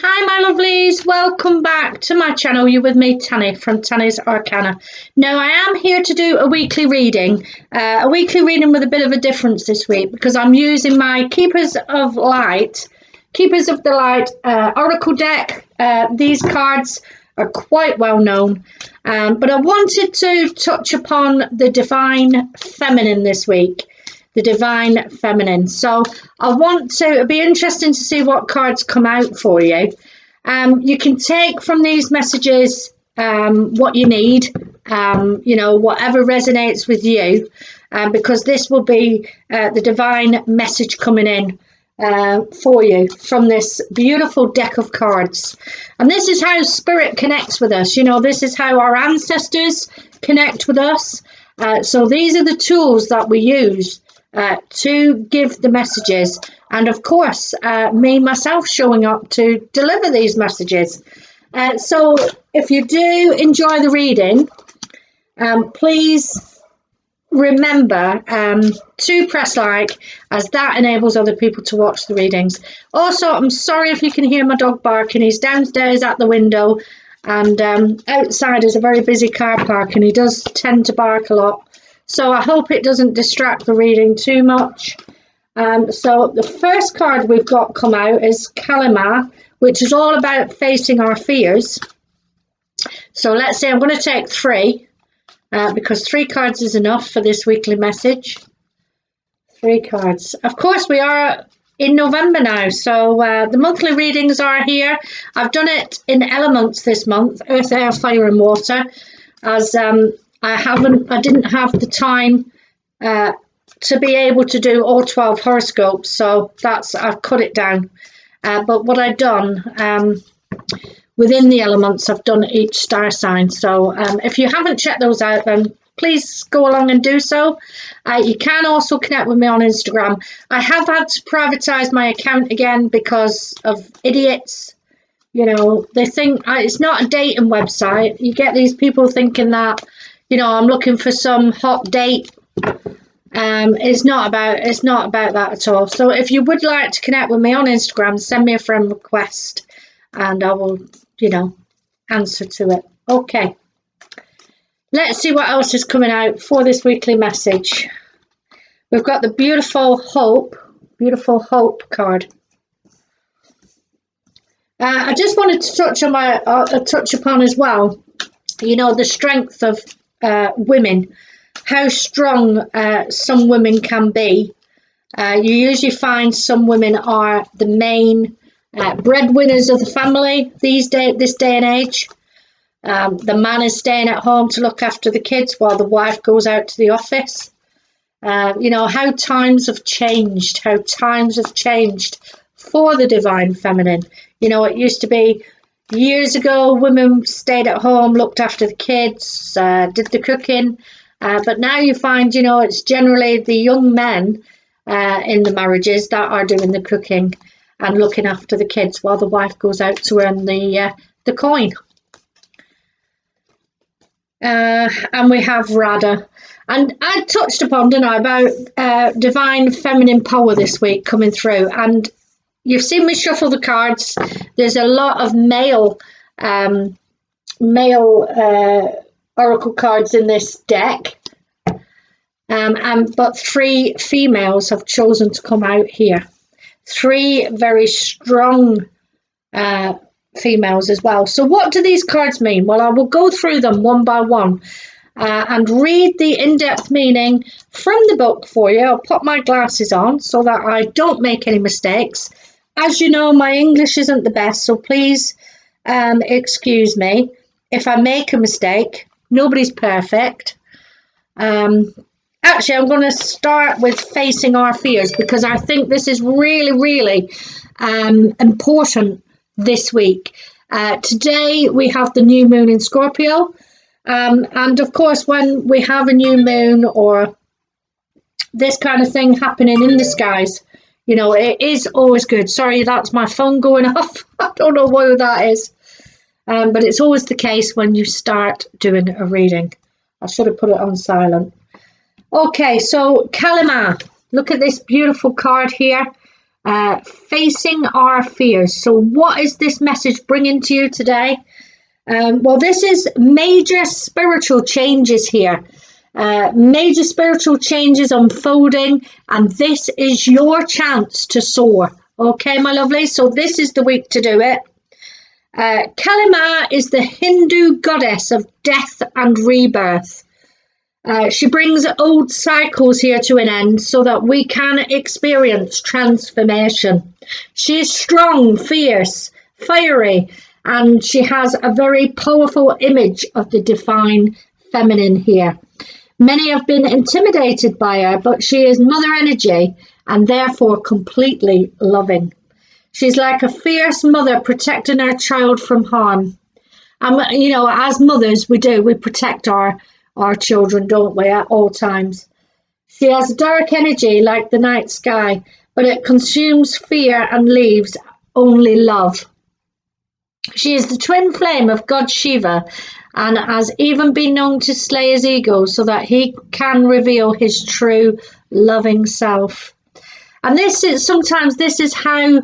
Hi my lovelies, welcome back to my channel. You're with me, Tanny from Tannysarcana. Now I am here to do a weekly reading with a bit of a difference this week because I'm using my Keepers of the Light Oracle deck. These cards are quite well known, but I wanted to touch upon the Divine Feminine this week. The Divine Feminine. So it'll be interesting to see what cards come out for you. You can take from these messages what you need, whatever resonates with you, because this will be the divine message coming in for you from this beautiful deck of cards. And this is how spirit connects with us. This is how our ancestors connect with us. So these are the tools that we use to give the messages, and of course me myself showing up to deliver these messages. So if you do enjoy the reading, please remember to press like, as that enables other people to watch the readings. Also, I'm sorry if you can hear my dog barking. He's downstairs at the window, and outside is a very busy car park, and he does tend to bark a lot. So I hope it doesn't distract the reading too much. So the first card we've got come out is Kalima, which is all about facing our fears. So let's say I'm going to take three, because 3 cards is enough for this weekly message. 3 cards. Of course, we are in November now, so the monthly readings are here. I've done it in elements this month: earth, air, fire and water, as I didn't have the time to be able to do all 12 horoscopes, so I've cut it down. But what I've done within the elements, I've done each star sign. So if you haven't checked those out, then please go along and do so. You can also connect with me on Instagram. I have had to privatize my account again because of idiots. They think it's not a dating website. You get these people thinking that I'm looking for some hot date. It's not about that at all. So if you would like to connect with me on Instagram, send me a friend request and I will, answer to it. Okay. Let's see what else is coming out for this weekly message. We've got the beautiful hope card. I just wanted to touch upon as well, the strength of women, how strong some women can be. You usually find some women are the main breadwinners of the family this day and age. The man is staying at home to look after the kids while the wife goes out to the office. How times have changed for the divine feminine. It used to be years ago, women stayed at home, looked after the kids, did the cooking. But now you find, it's generally the young men in the marriages that are doing the cooking and looking after the kids while the wife goes out to earn the coin. And we have Radha. And I touched upon, didn't I, about divine feminine power this week coming through. And you've seen me shuffle the cards. There's a lot of male oracle cards in this deck, but 3 females have chosen to come out here. 3 very strong females as well. So what do these cards mean? Well, I will go through them one by one and read the in-depth meaning from the book for you. I'll put my glasses on so that I don't make any mistakes. As you know, my English isn't the best, so please excuse me if I make a mistake. Nobody's perfect. Actually, I'm going to start with facing our fears because I think this is really, really important this week. Today we have the new moon in Scorpio, and of course when we have a new moon or this kind of thing happening in the skies, it is always good. Sorry, that's my phone going off. I don't know why that is. But it's always the case when you start doing a reading. I should have put it on silent. Okay, so Kalima. Look at this beautiful card here. Facing our fears. So what is this message bringing to you today? Well, this is major spiritual changes here. Major spiritual changes unfolding, and this is your chance to soar. Okay, my lovely. So this is the week to do it. Kalima is the Hindu goddess of death and rebirth. She brings old cycles here to an end so that we can experience transformation. She is strong, fierce, fiery, and she has a very powerful image of the divine feminine here. Many have been intimidated by her, but she is mother energy and therefore completely loving. She's like a fierce mother protecting her child from harm. And, you know, as mothers, we protect our children, don't we, at all times. She has dark energy like the night sky, but it consumes fear and leaves only love. She is the twin flame of God Shiva and has even been known to slay his ego so that he can reveal his true loving self. And this is how,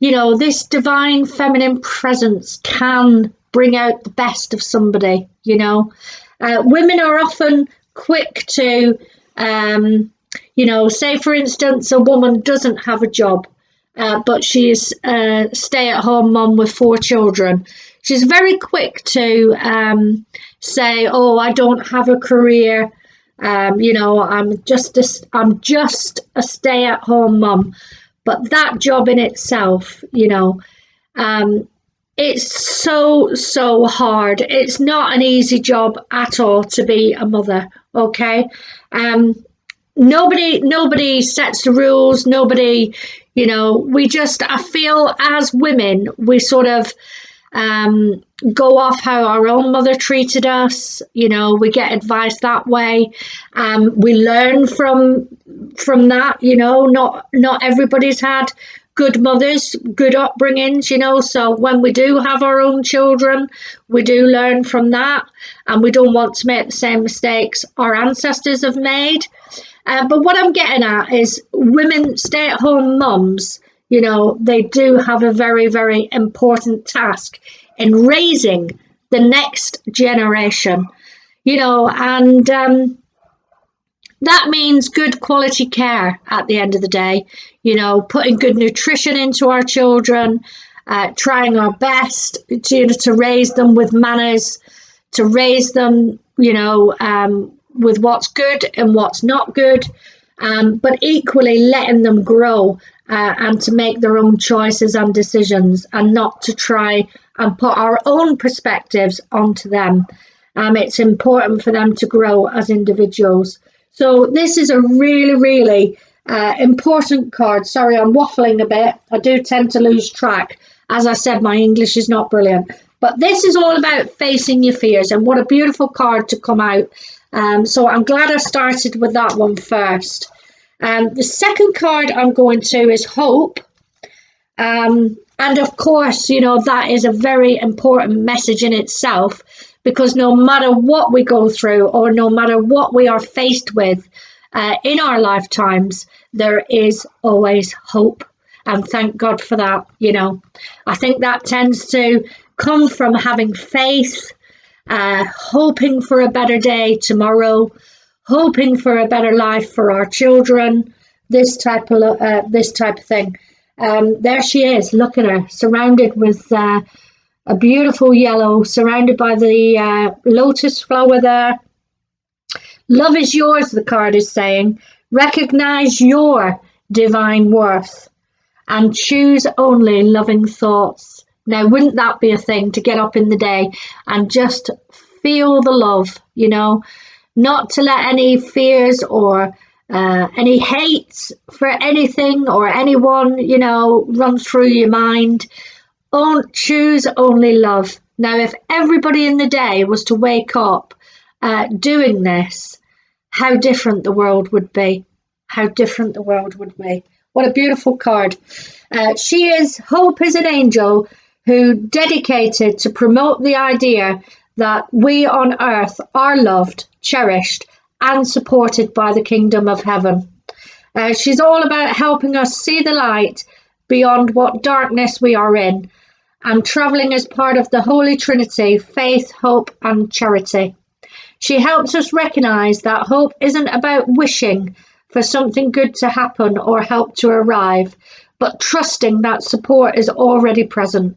you know, this divine feminine presence can bring out the best of somebody, you know. Women are often quick to, you know, say, for instance, a woman doesn't have a job, but she is a stay-at-home mum with 4 children. She's very quick to say, oh, I don't have a career, you know, I'm just a stay-at-home mum. But that job in itself, you know, it's so hard. It's not an easy job at all to be a mother, okay? Nobody sets the rules. Nobody, you know, I feel as women, we sort of go off how our own mother treated us. You know, we get advice that way. We learn from that, you know. Not everybody's had good mothers, good upbringings, you know. So when we do have our own children, we do learn from that, and we don't want to make the same mistakes our ancestors have made. But what I'm getting at is women, stay-at-home mums, you know, they do have a very, very important task in raising the next generation, you know, and that means good quality care at the end of the day, you know, putting good nutrition into our children, trying our best to raise them with manners, to raise them, you know, with what's good and what's not good, but equally letting them grow and to make their own choices and decisions, and not to try and put our own perspectives onto them. It's important for them to grow as individuals. So this is a really, really important card. Sorry, I'm waffling a bit. I do tend to lose track. As I said, my English is not brilliant. But this is all about facing your fears, and what a beautiful card to come out. So I'm glad I started with that one first. The second card I'm going to is Hope. And of course, you know, that is a very important message in itself, because no matter what we go through, or no matter what we are faced with in our lifetimes, there is always hope. And thank God for that, you know. I think that tends to come from having faith, hoping for a better day tomorrow, hoping for a better life for our children, this type of thing. There she is, look at her, surrounded with a beautiful yellow, surrounded by the lotus flower there. Love is yours, the card is saying. Recognize your divine worth and choose only loving thoughts. Now, wouldn't that be a thing, to get up in the day and just feel the love, you know, not to let any fears or any hate for anything or anyone, you know, run through your mind. Choose only love. Now, if everybody in the day was to wake up doing this, how different the world would be. How different the world would be. What a beautiful card. Hope is an angel who dedicated to promote the idea that we on earth are loved, cherished, and supported by the kingdom of heaven. She's all about helping us see the light beyond what darkness we are in, and travelling as part of the Holy Trinity, faith, hope and charity. She helps us recognise that hope isn't about wishing for something good to happen or help to arrive, but trusting that support is already present.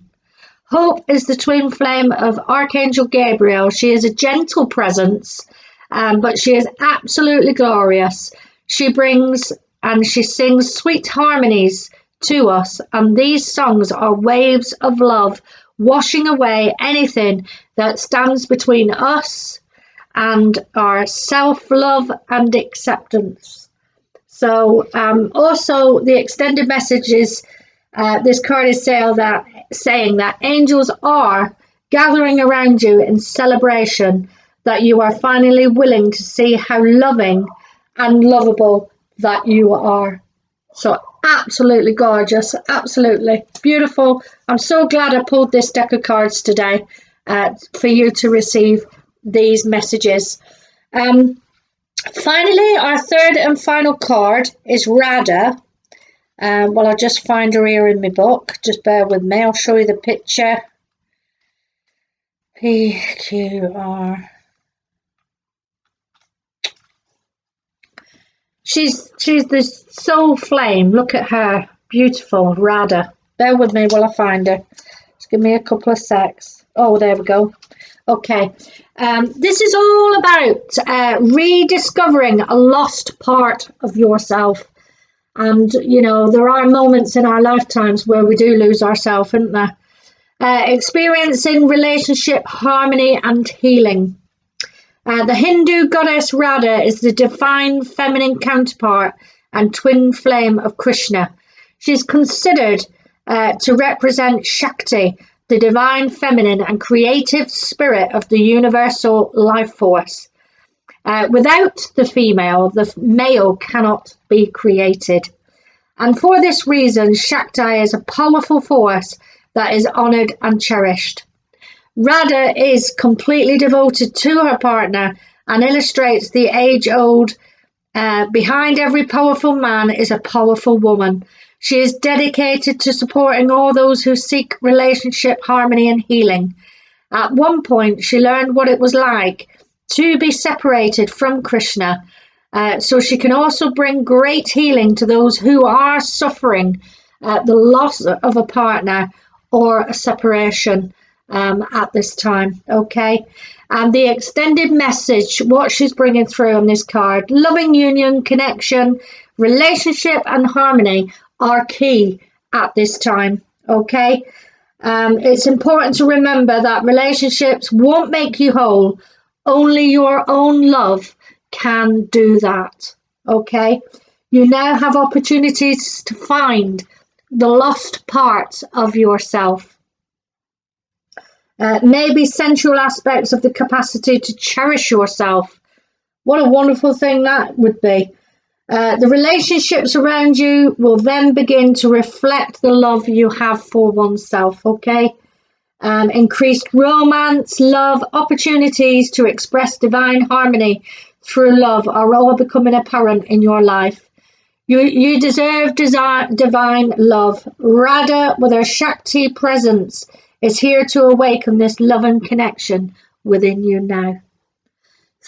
Hope is the twin flame of Archangel Gabriel. She is a gentle presence, but she is absolutely glorious. She brings and she sings sweet harmonies to us, and these songs are waves of love, washing away anything that stands between us and our self-love and acceptance. So also the extended message is, this card is saying that angels are gathering around you in celebration that you are finally willing to see how loving and lovable that you are. So absolutely gorgeous, absolutely beautiful. I'm so glad I pulled this deck of cards today for you to receive these messages. Finally, our third and final card is Radha. Well, I'll just find her here in my book. Just bear with me. I'll show you the picture. PQR. She's the soul flame. Look at her. Beautiful, Radha. Bear with me while I find her. Just give me a couple of secs. Oh, there we go. Okay. This is all about rediscovering a lost part of yourself. And, you know, there are moments in our lifetimes where we do lose ourselves, isn't there? Experiencing relationship harmony and healing. The Hindu goddess Radha is the divine feminine counterpart and twin flame of Krishna. She's considered to represent Shakti, the divine feminine and creative spirit of the universal life force. Without the female, the male cannot be created. And for this reason, Shakti is a powerful force that is honoured and cherished. Radha is completely devoted to her partner and illustrates the age-old, behind every powerful man is a powerful woman. She is dedicated to supporting all those who seek relationship harmony and healing. At one point, she learned what it was like to be separated from Krishna, so she can also bring great healing to those who are suffering the loss of a partner or a separation at this time. Okay, and the extended message, what she's bringing through on this card: loving union, connection, relationship and harmony are key at this time. Okay, it's important to remember that relationships won't make you whole. Only your own love can do that. Okay, you now have opportunities to find the lost parts of yourself. Maybe sensual aspects of the capacity to cherish yourself. What a wonderful thing that would be. The relationships around you will then begin to reflect the love you have for oneself. Okay. Increased romance, love, opportunities to express divine harmony through love are all becoming apparent in your life. You deserve divine love. Radha, with her Shakti presence, is here to awaken this love and connection within you now.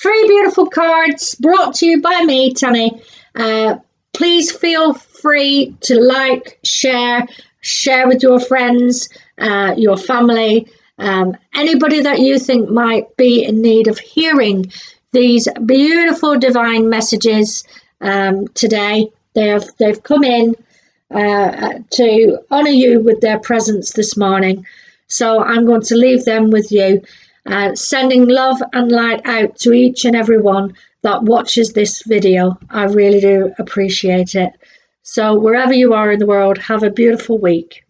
3 beautiful cards brought to you by me, Tanny. Please feel free to like, share with your friends, your family, anybody that you think might be in need of hearing these beautiful divine messages today. They've come in to honour you with their presence this morning. So I'm going to leave them with you, sending love and light out to each and every one that watches this video. I really do appreciate it. So wherever you are in the world, have a beautiful week.